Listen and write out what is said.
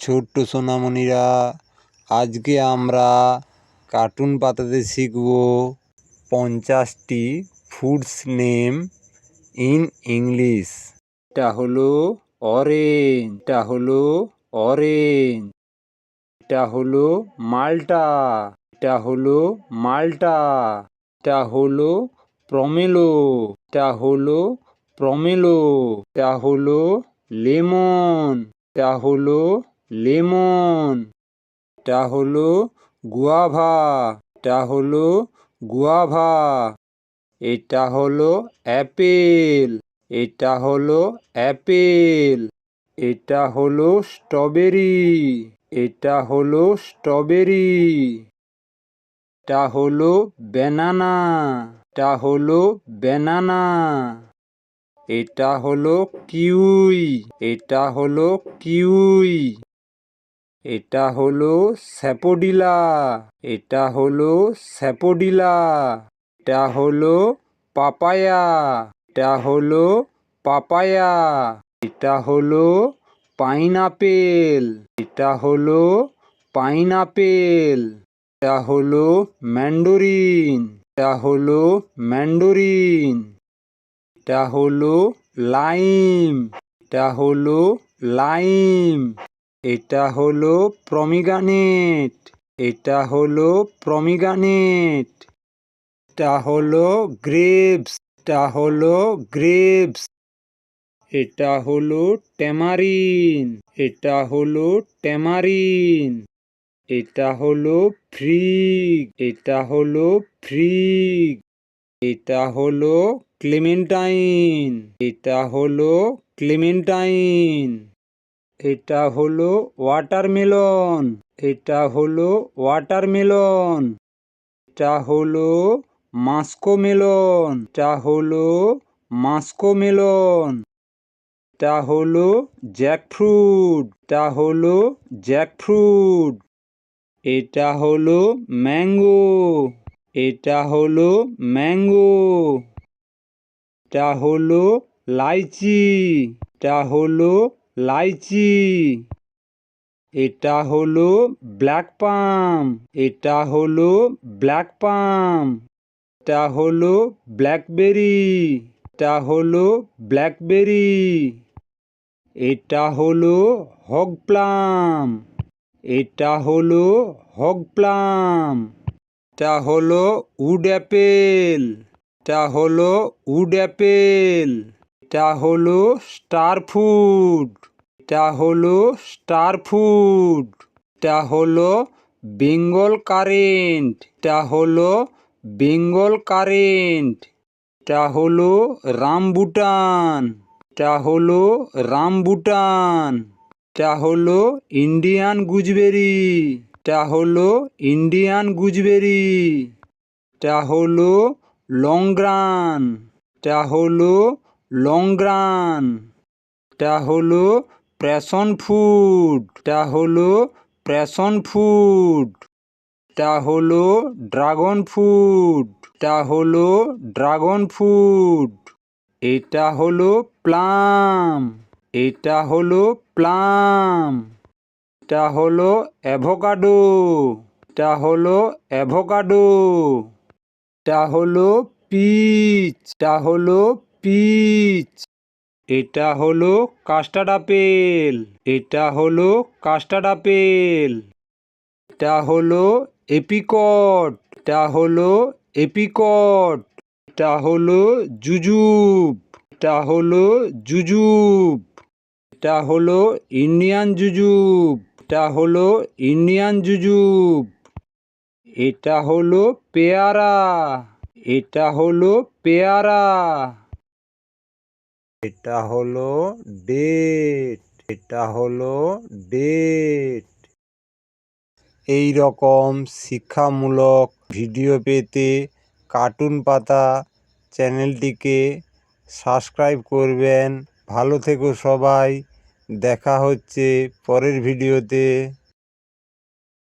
ছোট্ট সোনামণিরা, আজকে আমরা কার্টুন পাতাতে শিখব 50টি ফুডস নেম ইন ইংলিশ। এটা হলো অরেঞ্জ, এটা হলো অরেঞ্জ, এটা হলো মাল্টা, এটা হলো মাল্টা, এটা হলো প্রমেলো, এটা হলো প্রমেলো, এটা হলো লেমন, এটা হলো লেমন, এটা হলো গুয়াভা, এটা হলো গুয়াভা, এটা হলো অ্যাপেল, এটা হলো অ্যাপেল, এটা হলো স্ট্রবেরি, এটা হলো স্ট্রবেরি, এটা হলো ব্যানানা, এটা হলো ব্যানানা, এটা হলো কিউই, এটা হলো কিউই, এটা হলো স্যাপোডিলা, এটা হলো স্যাপোডিলা, এটা হলো পাপায়া, এটা হলো পাপায়া, এটা হলো পাইনাপেল, এটা হলো পাইনাপেল, এটা হলো ম্যান্ডারিন, এটা হলো ম্যান্ডারিন, এটা হলো লাইম, এটা হলো লাইম, এটা হলো প্রমিগানেট, এটা হলো প্রমিগানেট, এটা হলো গ্রেপস, এটা হলো গ্রেপস, এটা হলো ট্যামারিন, এটা হলো ট্যামারিন, এটা হলো ফিগ, এটা হলো ফিগ, এটা হলো ক্লেমেন্টাইন, এটা হলো ক্লেমেন্টাইন, এটা হলো ওয়াটারমেলন, এটা হলো ওয়াটারমেলন, এটা হলো মাস্কোমেলন, এটা হলো মাস্কোমেলন, এটা হলো জ্যাকফ্রুট, এটা হলো জ্যাকফ্রুট, এটা হলো ম্যাঙ্গো, এটা হলো ম্যাঙ্গো, এটা হলো লাইচি, এটা হলো লাইচি, এটা হলো ব্ল্যাক পাম, এটা হলো ব্ল্যাক পাম, এটা হলো ব্ল্যাকবেরি, এটা হলো ব্ল্যাকবেরি, এটা হলো হগ প্লাম, এটা হলো হগ প্লাম, এটা হলো উড অ্যাপেল, এটা হলো উড অ্যাপেল, এটা হলো স্টার ফুড, এটা হলো স্টার ফুড, এটা হলো বেঙ্গল কারেন্ট, এটা হলো বেঙ্গল কারেন্ট, এটা হলো রামবুটান, এটা হলো রামবুটান, এটা হলো ইন্ডিয়ান গুজবেরি, এটা হলো ইন্ডিয়ান গুজবেরি, এটা হলো লংগ্রান, এটা হলো লংগ্রান, এটা হলো প্যাশন ফুড, এটা হলো প্যাশন ফুড, এটা হলো ড্রাগন ফুড, এটা হলো ড্রাগন ফুড, এটা হলো প্লাম, এটা হলো প্লাম, এটা হলো অ্যাভোকাডো, এটা হলো অ্যাভোকাডো, এটা হলো পিচ, এটা হলো পিচ, এটা হলো কাস্টার্ড আপেল, এটা হলো কাস্টার্ড আপেল, এটা হলো এপিকট, এটা হলো এপিকট, এটা হলো জুজুব, এটা হলো জুজুব, এটা হলো ইন্ডিয়ান জুজুব, এটা হলো ইন্ডিয়ান জুজুব, এটা হলো পেয়ারা, এটা হলো পেয়ারা, এটা হলো ডেট, এটা হলো ডেট। এই রকম শিক্ষামূলক ভিডিও পেতে কার্টুন পাতা চ্যানেলটিকে সাবস্ক্রাইব করবেন। ভালো থেকো সবাই, দেখা হচ্ছে পরের ভিডিওতে।